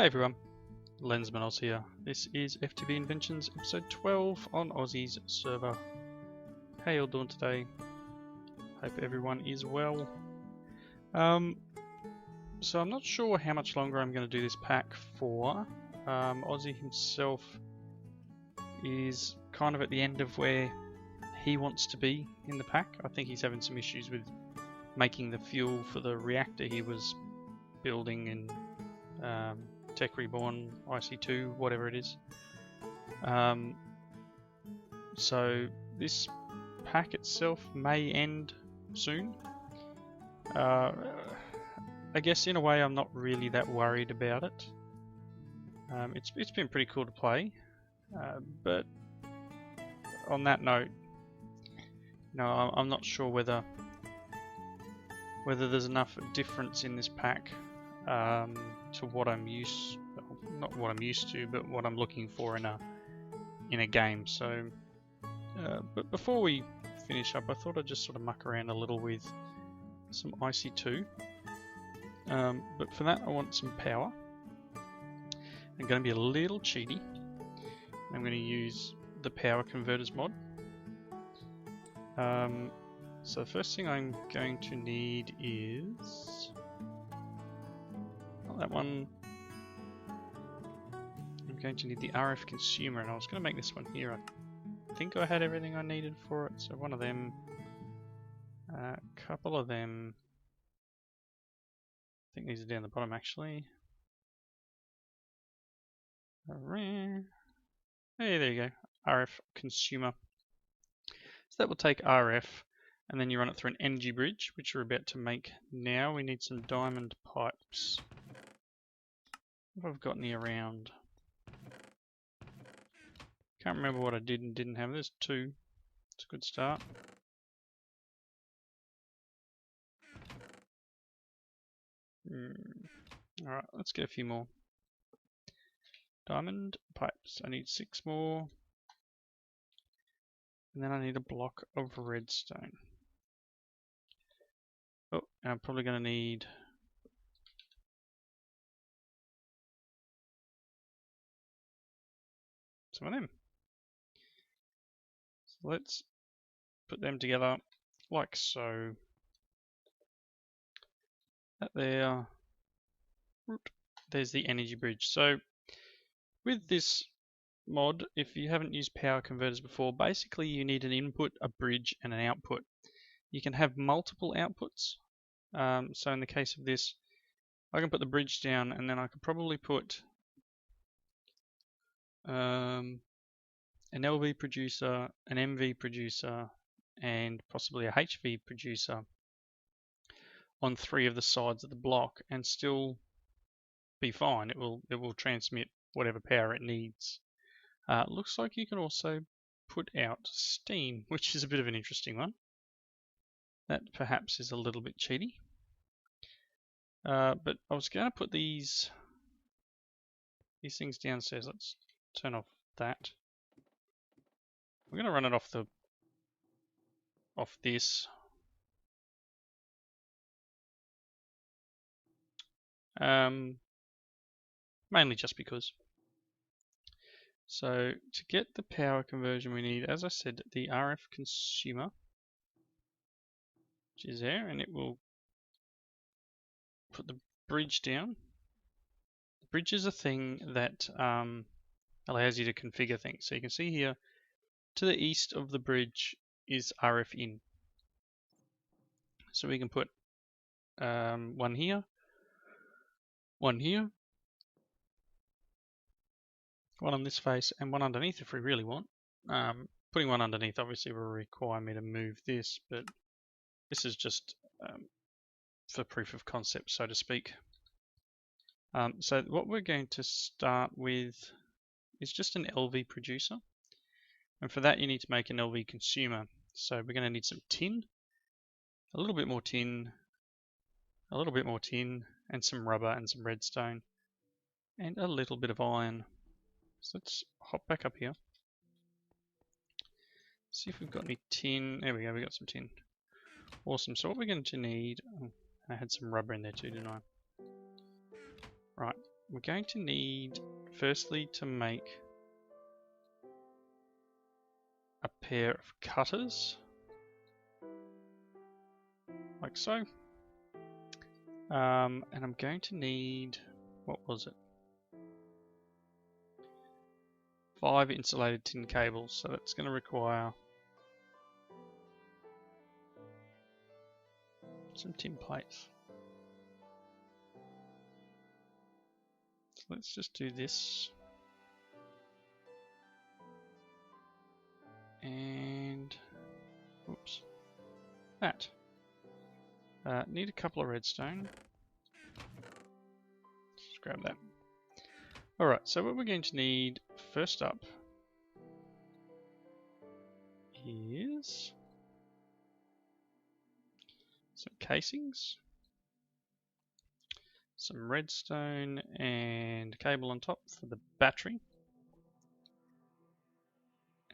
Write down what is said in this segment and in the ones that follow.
Hey everyone, Lensman Oz here. This is FTB Inventions episode 12 on Aussie's server. How you all doing today? Hope everyone is well. So I'm not sure how much longer I'm going to do this pack for. Aussie himself is kind of at the end of where he wants to be in the pack. I think he's having some issues with making the fuel for the reactor he was building in Tech Reborn, IC2, whatever it is. So this pack itself may end soon. I guess in a way I'm not really that worried about it. It's been pretty cool to play, but on that note, I'm not sure whether there's enough difference in this pack to what I'm not what I'm used to, but what I'm looking for in a game. So, but before we finish up, I thought I'd just sort of muck around a little with some IC2. But for that, I want some power. I'm going to be a little cheaty. I'm going to use the power converters mod. So the first thing I'm going to need is that one. I'm going to need the RF consumer, and I was going to make this one here. I think I had everything I needed for it, so one of them, a couple of them. I think these are down the bottom actually. Hey, there you go, RF consumer. So that will take RF, and then you run it through an energy bridge, which we're about to make now. We need some diamond pipes. What have I got any around? Can't remember what I did and didn't have. There's two. It's a good start. Alright, let's get a few more. Diamond pipes. I need 6 more. And then I need a block of redstone. Oh, and I'm probably going to need some of them. So let's put them together like so. That there. There's the energy bridge. So with this mod, if you haven't used power converters before, basically you need an input, a bridge, and an output. You can have multiple outputs. So in the case of this, I can put the bridge down, and then I could probably put an LV producer, an MV producer, and possibly a HV producer on 3 of the sides of the block, and still be fine. It will transmit whatever power it needs. Looks like you can also put out steam, which is a bit of an interesting one. That perhaps is a little bit cheaty. But I was going to put these things downstairs. Let's turn off that. I'm going to run it off this. Mainly just because. So to get the power conversion, we need, as I said, the RF consumer, which is there, and it will put the bridge down. The bridge is a thing that allows you to configure things. So you can see here, to the east of the bridge is RF in. So we can put one here, one here, one on this face, and one underneath if we really want. Putting one underneath obviously will require me to move this, but this is just for proof of concept, so to speak. So what we're going to start with is just an LV producer, and for that you need to make an LV consumer. So we're going to need some tin, a little bit more tin, a little bit more tin, and some rubber and some redstone, and a little bit of iron. So let's hop back up here. See if we've got any tin. There we go, we got some tin. Awesome. So what we're going to need, I had some rubber in there too, didn't I? Right. we're going to need, firstly, to make a pair of cutters, like so. And I'm going to need, what was it? 5 insulated tin cables, so that's going to require some tin plates. So let's just do this. And, oops, that. Need a couple of redstone. Just grab that. Alright, so what we're going to need first up is some casings, some redstone, and cable on top for the battery.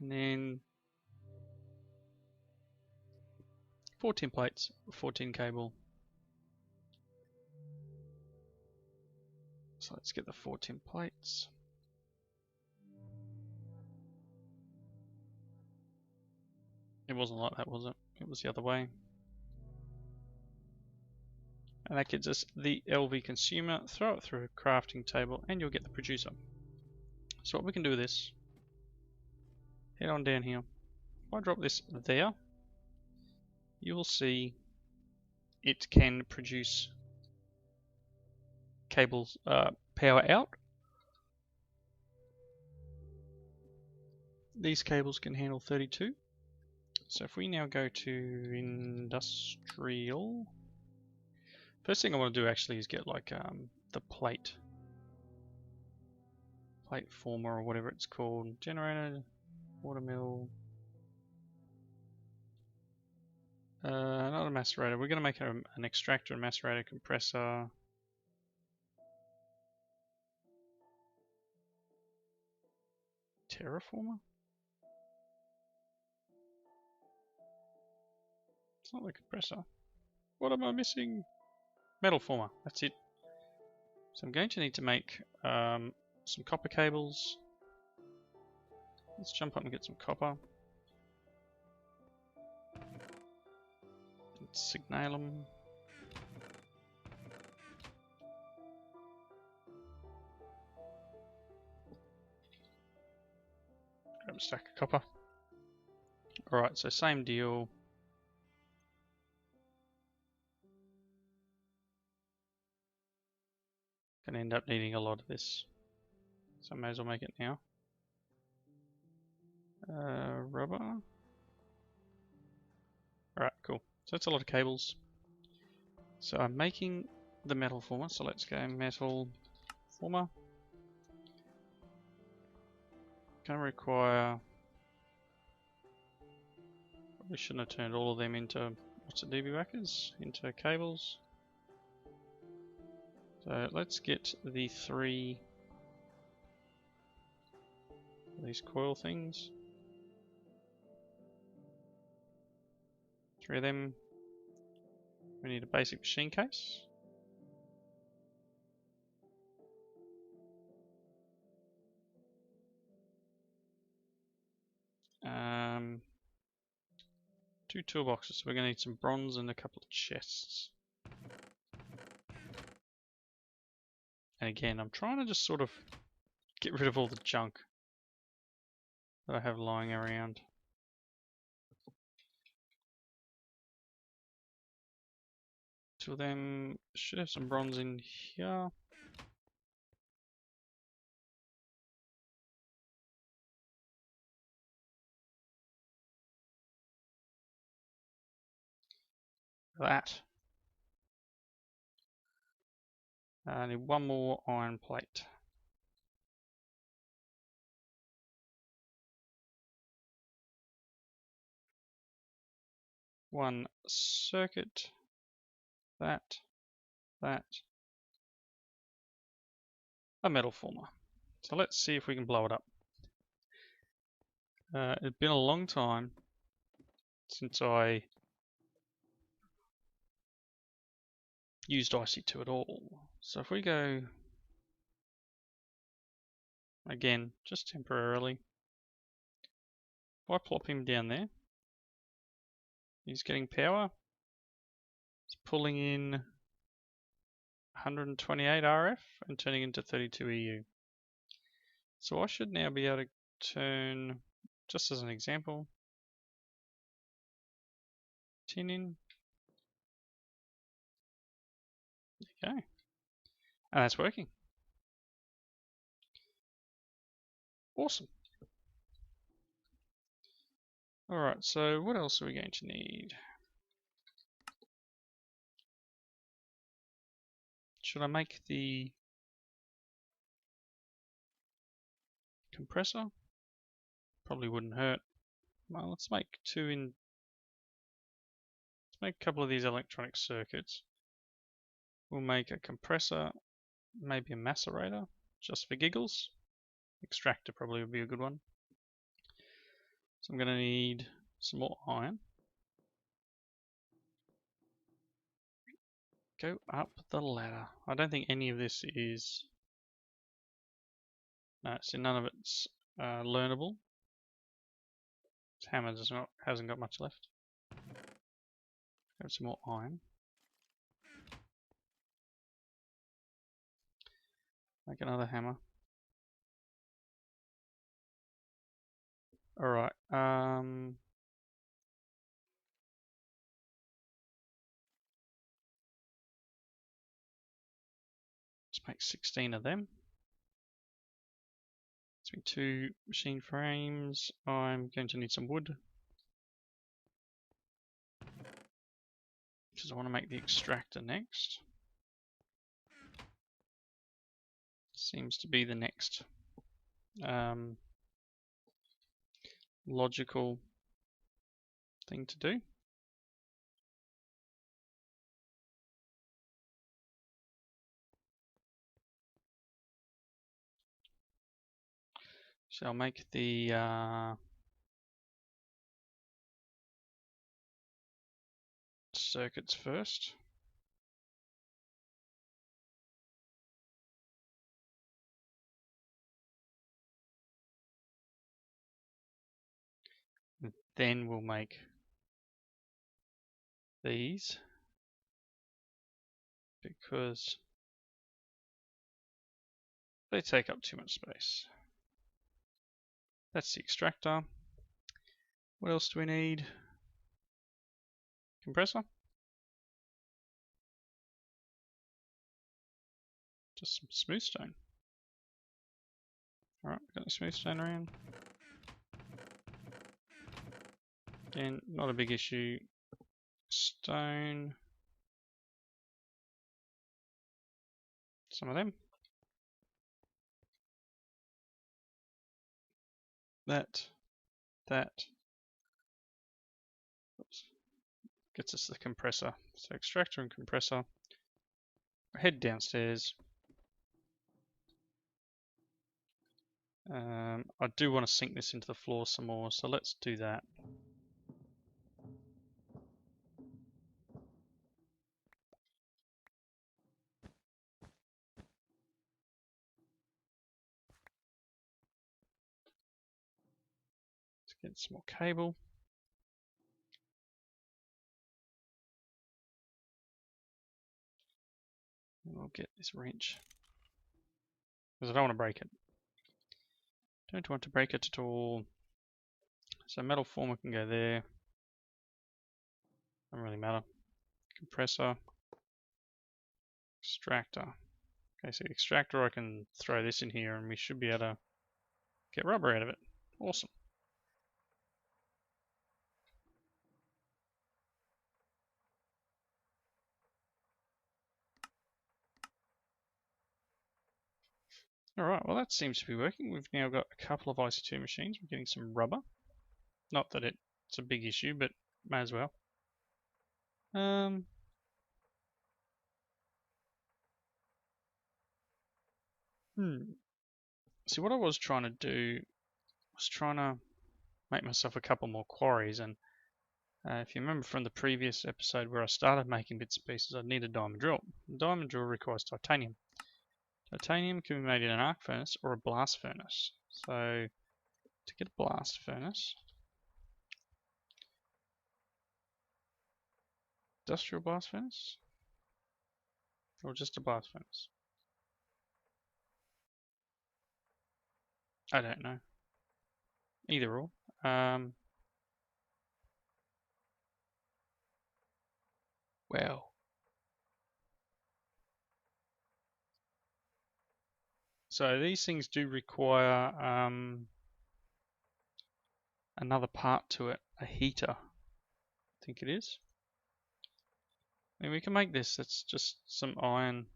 And then 14 plates, 14 cable. So let's get the 14 plates. It wasn't like that, was it? It was the other way. And that gives us the LV consumer. Throw it through a crafting table and you'll get the producer. So what we can do with this, head on down here. If I drop this there, you will see it can produce cables, power out. These cables can handle 32. So if we now go to industrial, first thing I want to do actually is get like the plate former or whatever it's called, generator, water mill, not a macerator. We're going to make an extractor, a macerator, compressor. Terraformer? It's not the compressor. What am I missing? Metal former, that's it. So I'm going to need to make some copper cables. Let's jump up and get some copper. Let's signal them. Grab a stack of copper. Alright, so same deal. Gonna end up needing a lot of this. So I may as well make it now. Rubber. Alright, cool. So that's a lot of cables. So I'm making the metal former, so let's go metal former. Gonna require, probably shouldn't have turned all of them into, what's it, DB whackers? Into cables. So let's get the 3 of these coil things. 3 of them. We need a basic machine case. Two toolboxes. So we're going to need some bronze and a couple of chests. And again, I'm trying to just sort of get rid of all the junk that I have lying around. Two of them should have some bronze in here. That. I need one more iron plate. One circuit. That. A metal former. So let's see if we can blow it up. It's been a long time since I used IC2 at all. So if we go again, just temporarily. If I plop him down there, he's getting power. It's pulling in 128 RF and turning into 32 EU. So I should now be able to turn, just as an example, 10 in. There you go. And that's working. Awesome. Alright, so what else are we going to need? Should I make the compressor? Probably wouldn't hurt. Well, let's make a couple of these electronic circuits. We'll make a compressor, maybe a macerator, just for giggles. Extractor probably would be a good one. So I'm going to need some more iron. Go up the ladder. I don't think any of this is... No, so none of it's learnable. This hammer hasn't got much left. Grab some more iron. Make another hammer. Alright, let's make 16 of them. Let's make 2 machine frames. I'm going to need some wood, because I want to make the extractor next. Seems to be the next logical thing to do. So I'll make the circuits first. And then we'll make these, because they take up too much space. That's the extractor. What else do we need? Compressor. Just some smooth stone. Alright, got the smooth stone around. Again, not a big issue. Stone. Some of them. That. Oops. Gets us the compressor. So extractor and compressor. Head downstairs. I do want to sink this into the floor some more, so let's do that. Let's get some more cable. And we'll get this wrench, because I don't want to break it. Don't want to break it at all. So metal former can go there. Doesn't really matter. Compressor. Extractor. Okay, so extractor, I can throw this in here and we should be able to get rubber out of it. Awesome. Alright, well that seems to be working. We've now got a couple of IC2 machines. We're getting some rubber. Not that it's a big issue, but may as well. See, what I was trying to do was trying to make myself a couple more quarries, and if you remember from the previous episode where I started making bits and pieces, I'd need a diamond drill. The diamond drill requires titanium. Titanium can be made in an arc furnace or a blast furnace. So to get a blast furnace, industrial blast furnace, or just a blast furnace? I don't know. Either or. Well. So these things do require another part to it, a heater, I think it is. I mean, we can make this, it's just some iron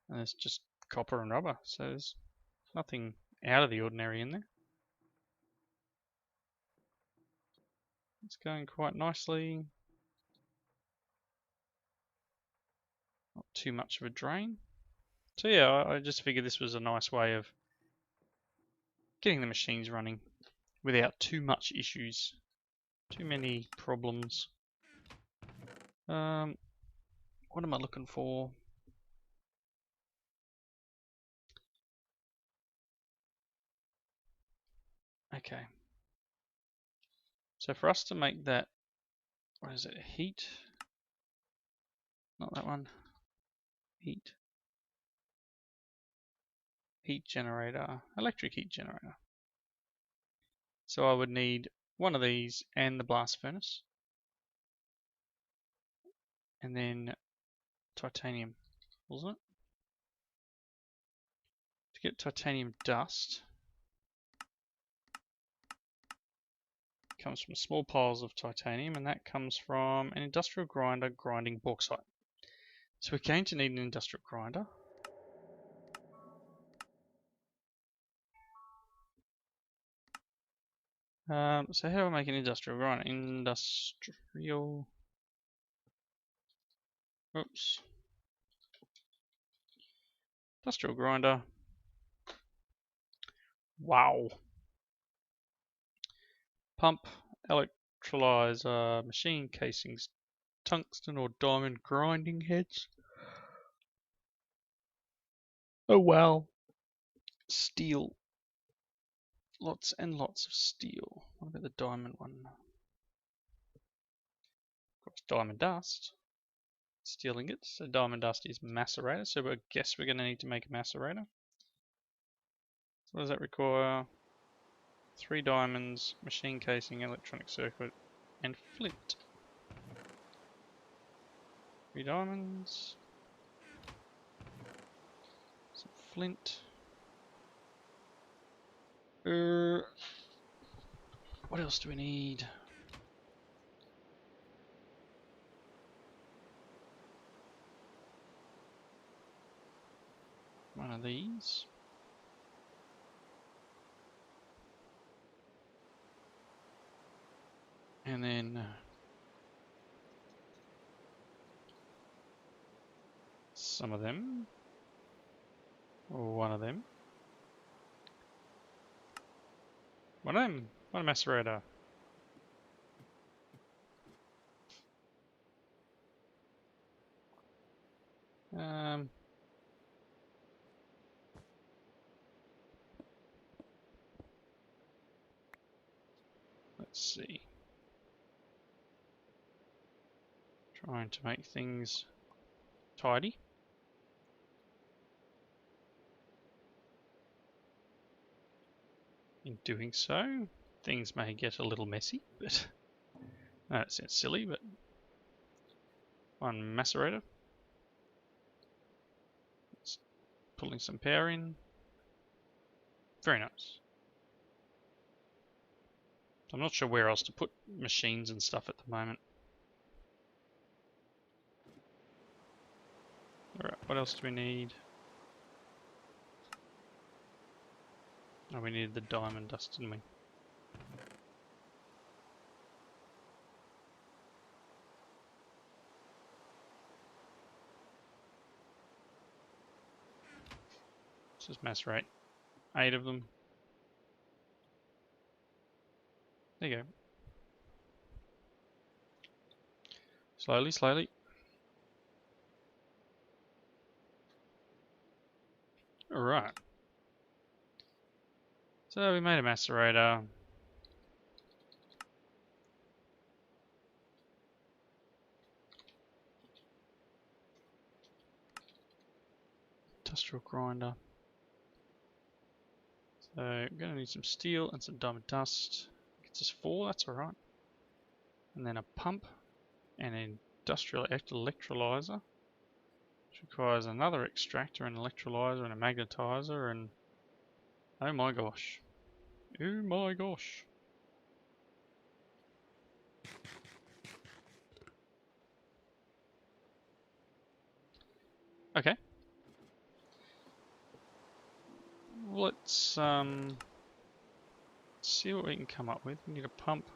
and it's just copper and rubber, so there's nothing out of the ordinary in there. It's going quite nicely. Not too much of a drain. So yeah, I just figured this was a nice way of getting the machines running without too much issues, too many problems. What am I looking for? Okay. So for us to make that, what is it, heat? Not that one. Heat. Heat generator, electric heat generator. So I would need one of these and the blast furnace. And then titanium, wasn't it? To get titanium dust, it comes from small piles of titanium, and that comes from an industrial grinder grinding bauxite. So we're going to need an industrial grinder. So how do I make an industrial grinder? Industrial. Oops. Industrial grinder. Wow. Pump, electrolyzer, machine casings, tungsten or diamond grinding heads. Oh wow. Steel. Lots and lots of steel. What about the diamond one? Of course, diamond dust. Steel ingots. So diamond dust is macerator. So I guess we're going to need to make a macerator. So what does that require? 3 diamonds, machine casing, electronic circuit, and flint. 3 diamonds. Some flint. What else do we need? One of these. And then some of them. Or one of them. One of them. One macerator. Let's see. Trying to make things tidy. In doing so, things may get a little messy, but that sounds silly, but one macerator. It's pulling some power in. Very nice. I'm not sure where else to put machines and stuff at the moment. Alright, what else do we need? Oh, we needed the diamond dust, didn't we? Let's just macerate 8 of them. There you go. Slowly, slowly. Alright. So we made a macerator. Industrial grinder. So we're going to need some steel and some diamond dust. Gets us 4, that's alright. And then a pump and an industrial electrolyzer, which requires another extractor, an electrolyzer and a magnetizer, and oh my gosh. Oh my gosh. Okay. Let's see what we can come up with. We need a pump,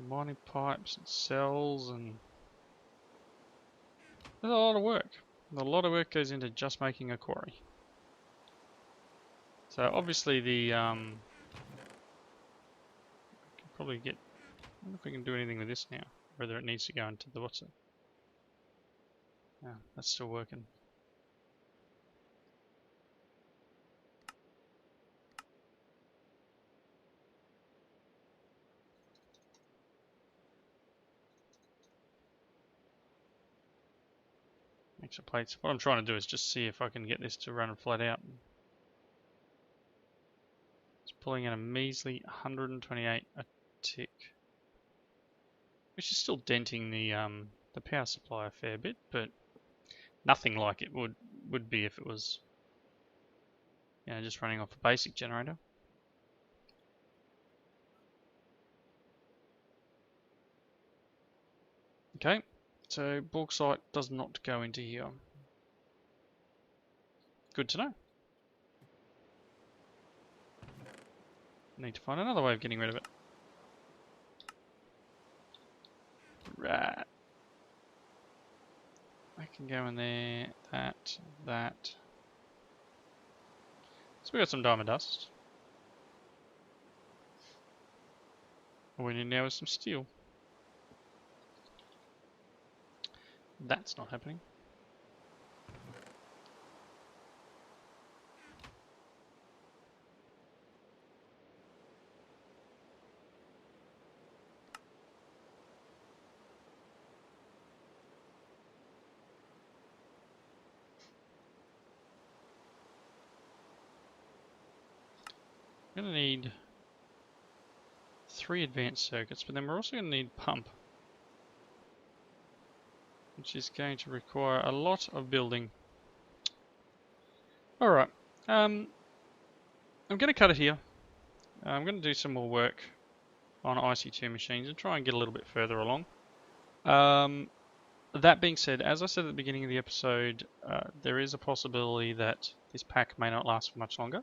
mining pipes and cells, and there's a lot of work. A lot of work goes into just making a quarry. So obviously the can probably get. I wonder if we can do anything with this now. Whether it needs to go into the what's it? Yeah, that's still working. Extra plates. What I'm trying to do is just see if I can get this to run flat out. It's pulling in a measly 128 a tick, which is still denting the power supply a fair bit, but nothing like it would be if it was, you know, just running off a basic generator. Okay, so bauxite does not go into here. Good to know. Need to find another way of getting rid of it. Right. I can go in there, that. So we got some diamond dust. All we need now is some steel. That's not happening. I'm going to need 3 advanced circuits, but then we're also going to need pump, which is going to require a lot of building. Alright, I'm going to cut it here. I'm going to do some more work on IC2 machines and try and get a little bit further along. That being said, as I said at the beginning of the episode, there is a possibility that this pack may not last for much longer.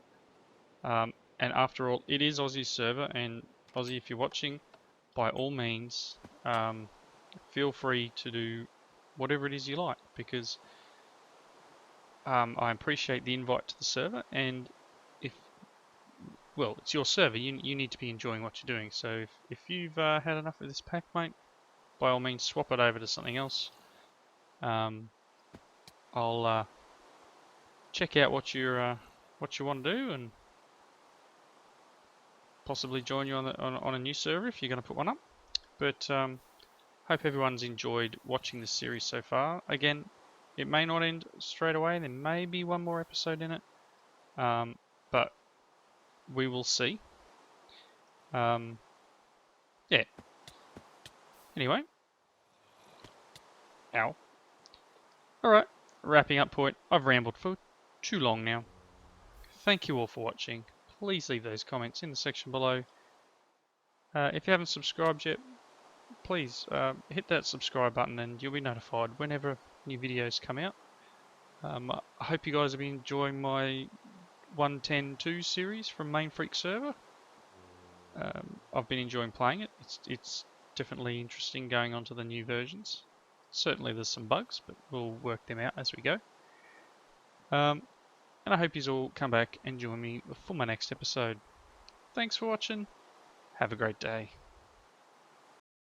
And after all, it is Aussie's server, and Aussie, if you're watching, by all means, feel free to do whatever it is you like, because I appreciate the invite to the server, and well, it's your server, you need to be enjoying what you're doing, so if you've had enough of this pack, mate, by all means swap it over to something else. I'll check out what you want to do, and possibly join you on a new server if you're going to put one up. But hope everyone's enjoyed watching this series so far. Again, it may not end straight away. There may be one more episode in it, but we will see. Yeah. Anyway. Ow. Alright, wrapping up point. I've rambled for too long now. Thank you all for watching. Please leave those comments in the section below. If you haven't subscribed yet, please hit that subscribe button and you'll be notified whenever new videos come out. I hope you guys have been enjoying my 1.10.2 series from Main Freak server. I've been enjoying playing it. It's definitely interesting going on to the new versions. Certainly there's some bugs, but we'll work them out as we go. And I hope you all come back and join me for my next episode. Thanks for watching. Have a great day.